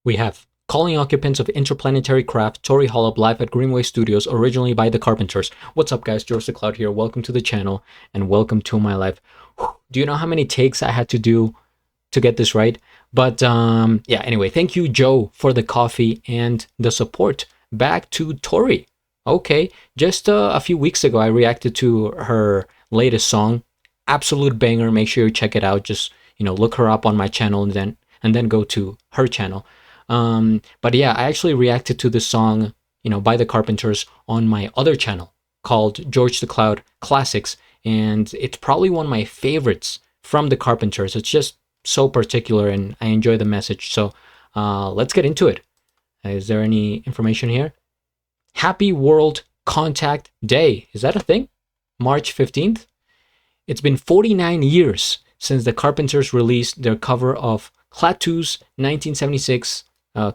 we have Calling Occupants of Interplanetary Craft, Tori Holub, live at Greenway Studios, originally by the Carpenters. What's up, guys? GeorgeTheCloud here. Welcome to the channel, and welcome to my life. Do you know how many takes I had to do to get this right? But yeah, anyway, thank you, Joe, for the coffee and the support. Back to Tori. Okay, just a few weeks ago, I reacted to her latest song. Absolute banger. Make sure you check it out. Just, look her up on my channel and then go to her channel. But yeah, I actually reacted to this song, by the Carpenters on my other channel called GeorgeTheCloud Classics. And it's probably one of my favorites from the Carpenters. It's just so particular and I enjoy the message. So let's get into it. Is there any information here? Happy World Contact Day. Is that a thing? March 15th? It's been 49 years since the Carpenters released their cover of Klaatu's 1976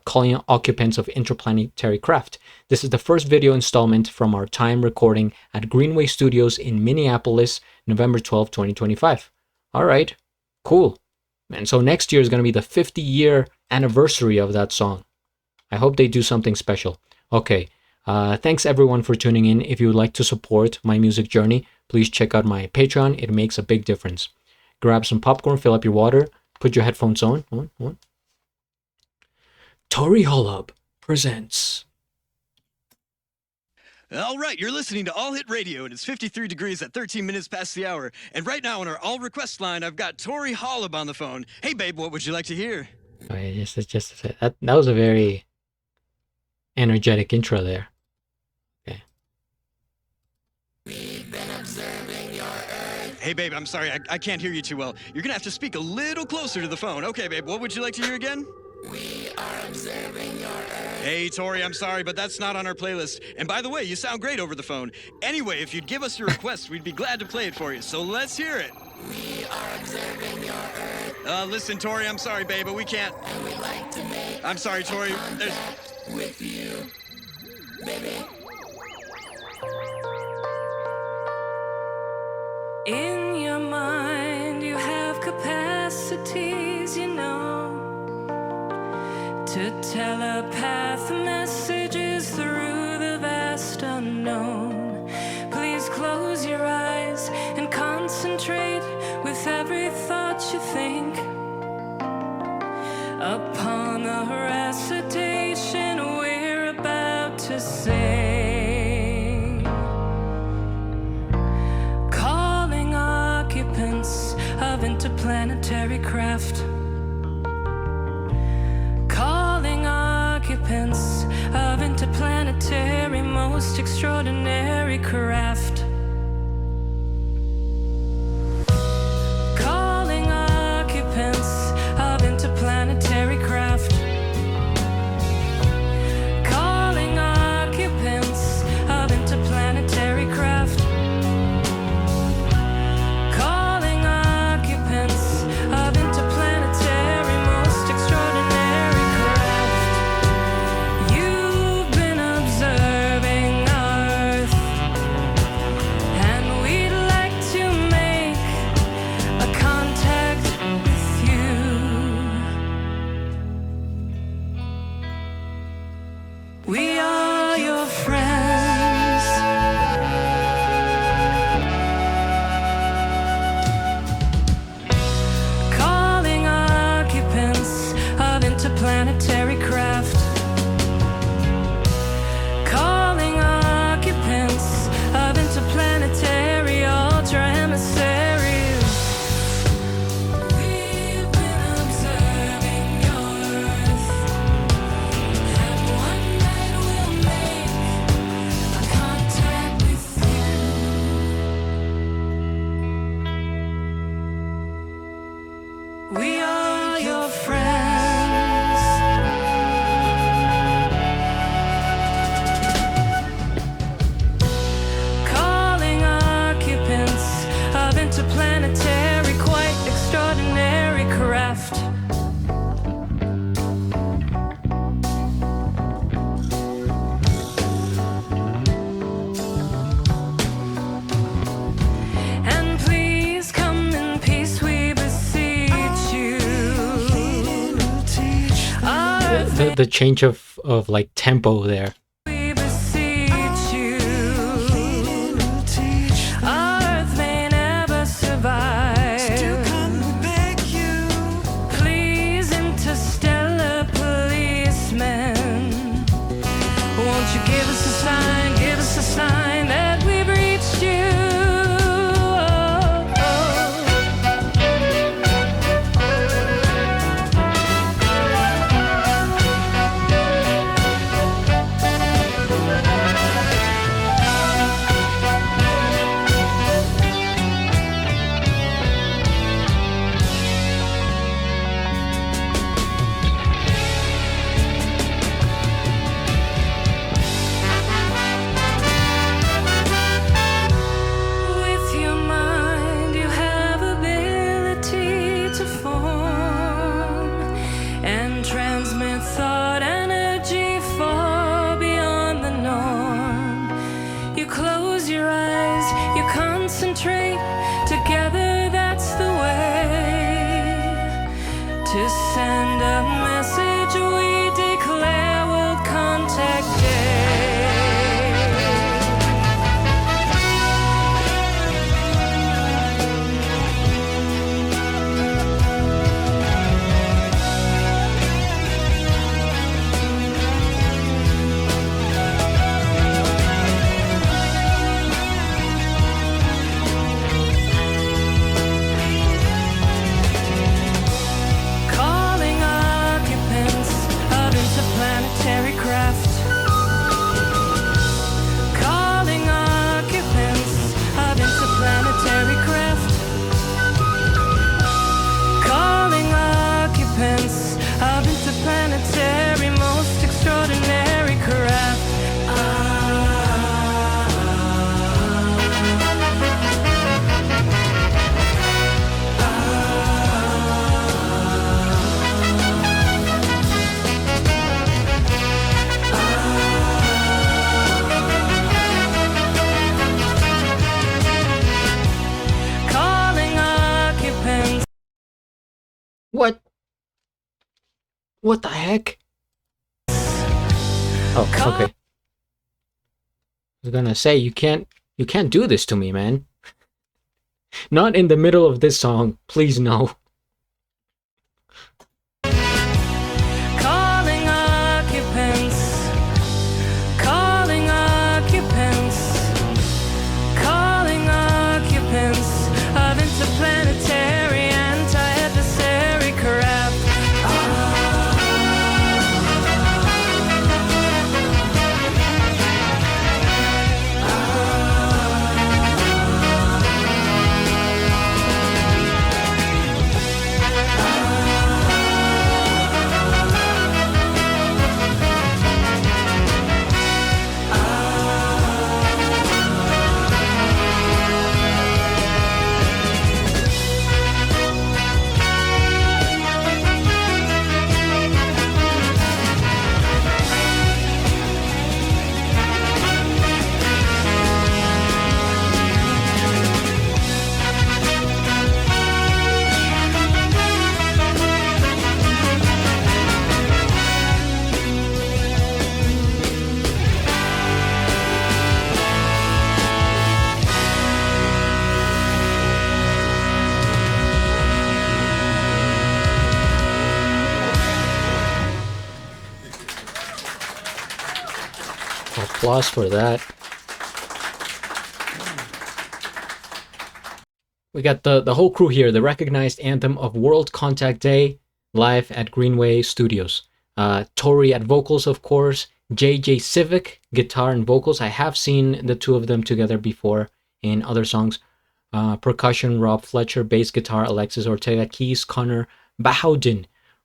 Calling Occupants of Interplanetary Craft. This is the first video installment from our time recording at Greenway Studios in Minneapolis, November 12, 2025. All right, cool. And so next year is going to be the 50-year anniversary of that song. I hope they do something special. Okay, thanks everyone for tuning in. If you would like to support my music journey, please check out my Patreon. It makes a big difference. Grab some popcorn, fill up your water, put your headphones on. Tori Holub presents. All right, you're listening to All Hit Radio, and it's 53 degrees at 13 minutes past the hour. And right now on our all request line, I've got Tori Holub on the phone. Hey, babe, what would you like to hear? Okay, that was a very energetic intro there. Okay. We've been observing your Earth. Hey, babe, I'm sorry, I can't hear you too well. You're gonna have to speak a little closer to the phone. Okay, babe, what would you like to hear again? We are observing your Earth. Hey, Tori, I'm sorry, but that's not on our playlist. And by the way, you sound great over the phone. Anyway, if you'd give us your request, we'd be glad to play it for you. So let's hear it. We are observing your Earth. Listen, Tori, I'm sorry, babe, but we can't. And we'd like to make I'm sorry, Tori. There's with you, baby. In your mind, you have capacities, to telepath messages through the vast unknown. Please close your eyes and concentrate with every thought you think upon the recitation we're about to sing. Calling occupants of interplanetary craft. Occupants of interplanetary, most extraordinary craft. Calling occupants of interplanetary craft. Calling occupants of interplanetary craft. Calling occupants of interplanetary, most extraordinary. You've been observing Earth. the change of like tempo there. We beseech you. Earth may never survive. Still come to beg you. Please, interstellar policeman, won't you give us a sign that we've reached you? With your mind, you have ability to form and transmit thought energy far beyond the norm. You close your eyes, you concentrate. Together, that's the way to send a message. We declare World Contact Day. Calling occupants of interplanetary craft. Calling occupants of interplanetary craft. Calling occupants of interplanetary most extraordinary craft. Calling occupants. What? What the heck? Oh, okay. I was gonna say you can't do this to me, man. Not in the middle of this song, please no. Calling occupants. Calling occupants. Calling occupants of interplanetary anti-adversary craft. Applause for that. We got the whole crew here, the recognized anthem of World Contact Day, live at Greenway Studios. Tori at vocals, of course. JJ Civic, guitar and vocals. I have seen the two of them together before in other songs. Percussion, Rob Fletcher. Bass guitar, Alexis Ortega. Keys, Connor Bahoudin.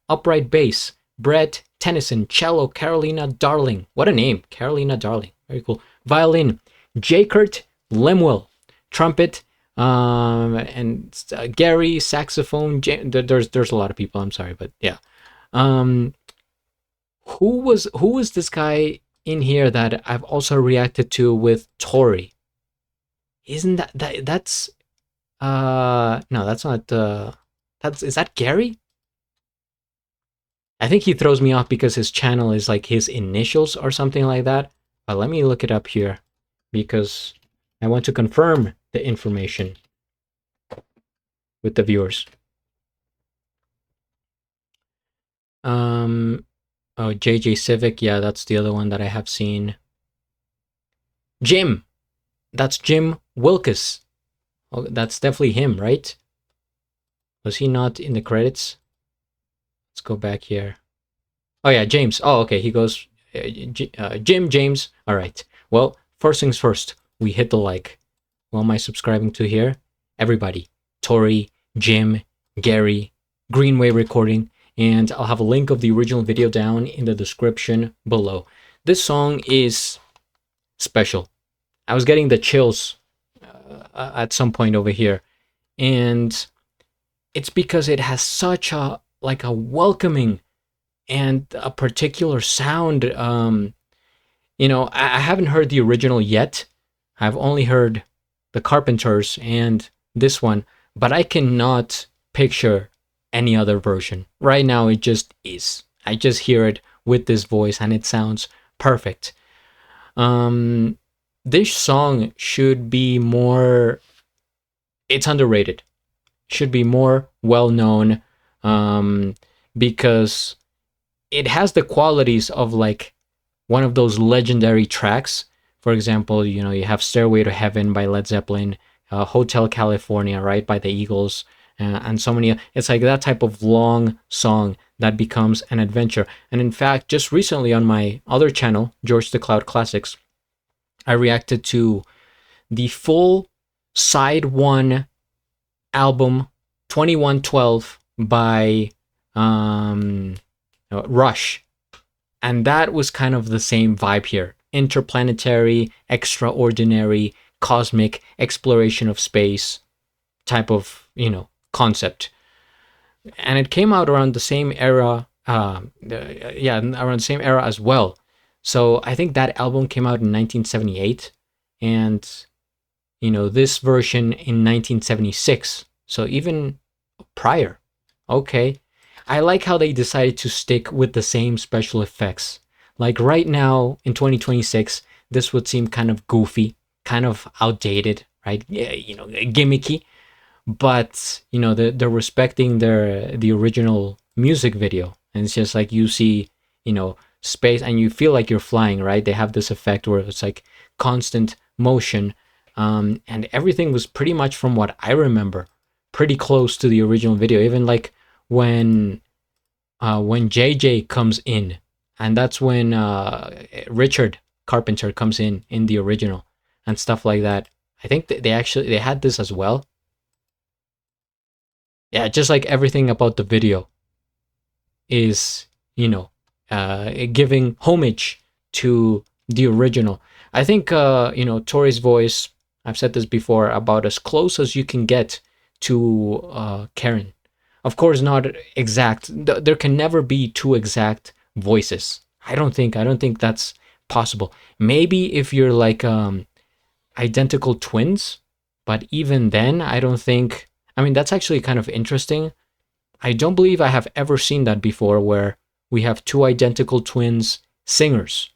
Upright bass, Brett Tennyson. Cello, Carolina Darling. What a name, Carolina Darling. Very cool. Violin, Jakert Lemuel. Trumpet, and Gary, saxophone. There's a lot of people. I'm sorry, but yeah. Who was this guy in here that I've also reacted to with Tori? Isn't that's no, that's not is that Gary? I think he throws me off because his channel is like his initials or something like that. But let me look it up here because I want to confirm the information with the viewers. Oh, JJ Civic, yeah, that's the other one that I have seen. Jim, that's Jim Wilkes. Oh, that's definitely him, right? Was he not in the credits? Let's go back here. Oh yeah, James. Oh, okay, he goes, Jim, James. All right. Well, first things first, we hit the like. Who am I subscribing to here? Everybody. Tori, Jim, Gary, Greenway Recording, and I'll have a link of the original video down in the description below. This song is special. I was getting the chills at some point over here, and it's because it has such a like a welcoming and a particular sound. You know, I haven't heard the original yet. I've only heard the Carpenters and this one, but I cannot picture any other version. Right now, it just is. I just hear it with this voice and it sounds perfect. This song should be more, it's underrated. Should be more well known because it has the qualities of like one of those legendary tracks. For example, you know, you have Stairway to Heaven by Led Zeppelin, Hotel California, right, by the Eagles, and so many. It's like that type of long song that becomes an adventure. And in fact, just recently on my other channel, GeorgeTheCloud Classics, I reacted to the full side one album 2112 by Rush. And that was kind of the same vibe here. Interplanetary, extraordinary, cosmic exploration of space type of, you know, concept. And it came out around the same era, around the same era as well. So I think that album came out in 1978, and you know, this version in 1976. So even prior. Okay. I like how they decided to stick with the same special effects. Like right now in 2026, this would seem kind of goofy, kind of outdated, right? Yeah, you know, gimmicky. But you know, they're respecting the original music video, and it's just like you see, you know, space, and you feel like you're flying, right? They have this effect where it's like constant motion, and everything was pretty much, from what I remember, pretty close to the original video. Even like when JJ comes in, and that's when Richard Carpenter comes in the original and stuff like that. I think they had this as well. Yeah, just like everything about the video is, you know, giving homage to the original. I think, you know, Tori's voice, I've said this before, about as close as you can get to Karen. Of course, not exact. There can never be two exact voices. I don't think that's possible. Maybe if you're like identical twins, but even then, I don't think. I mean, that's actually kind of interesting. I don't believe I have ever seen that before, where we have two identical twins singers.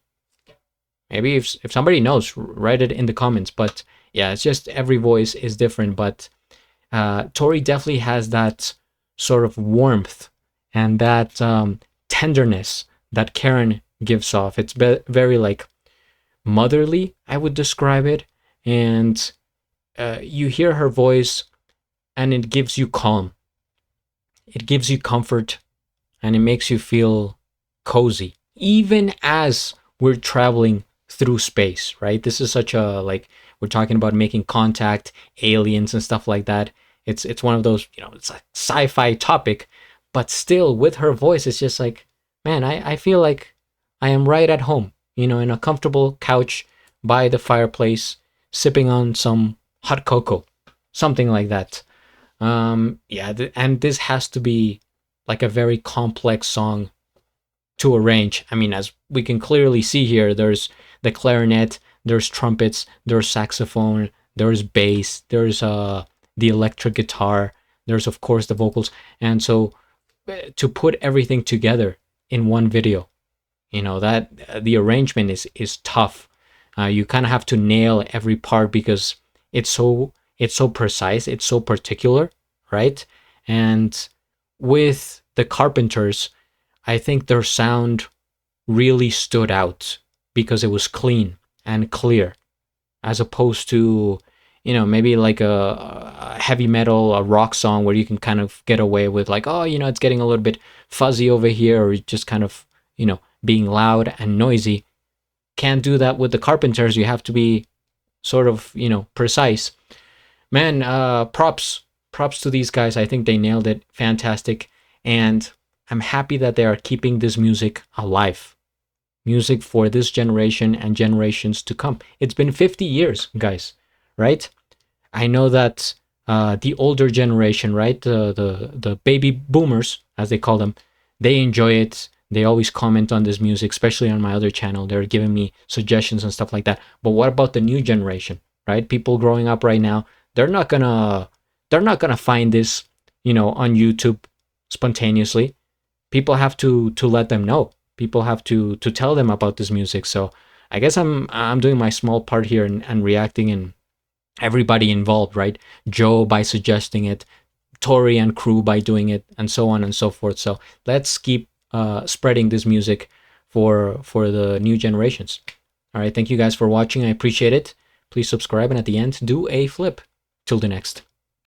Maybe if somebody knows, write it in the comments. But yeah, it's just every voice is different. But Tori definitely has that sort of warmth and that tenderness that Karen gives off. It's very like motherly, I would describe it. And you hear her voice and it gives you calm. It gives you comfort, and it makes you feel cozy, even as we're traveling through space, right? This is such a, like, we're talking about making contact, aliens and stuff like that. It's one of those, you know, it's a sci-fi topic, but still with her voice, it's just like, man, I feel like I am right at home, you know, in a comfortable couch by the fireplace, sipping on some hot cocoa, something like that. And this has to be like a very complex song to arrange. I mean, as we can clearly see here, there's the clarinet, there's trumpets, there's saxophone, there's bass, there's the electric guitar, there's of course the vocals. And so to put everything together in one video. You know that the arrangement is tough. You kind of have to nail every part because it's so precise, it's so particular, right? And with the Carpenters, I think their sound really stood out because it was clean and clear, as opposed to, you know, maybe like a heavy metal, a rock song where you can kind of get away with like, oh, you know, it's getting a little bit fuzzy over here, or just kind of, you know, being loud and noisy. Can't do that with the Carpenters. You have to be sort of, you know, precise. Man, props to these guys. I think they nailed it. Fantastic. And I'm happy that they are keeping this music alive. Music for this generation and generations to come. It's been 50 years, guys, right? I know that the older generation, right, the baby boomers, as they call them, they enjoy it. They always comment on this music, especially on my other channel. They're giving me suggestions and stuff like that. But what about the new generation, right? People growing up right now, they're not gonna find this, you know, on YouTube spontaneously. People have to let them know. People have to tell them about this music. So I guess I'm doing my small part here and reacting, and everybody involved, right? Joe by suggesting it, Tori and crew by doing it, and so on and so forth. So let's keep spreading this music for the new generations. All right, thank you guys for watching. I appreciate it. Please subscribe, and at the end, do a flip. Till the next.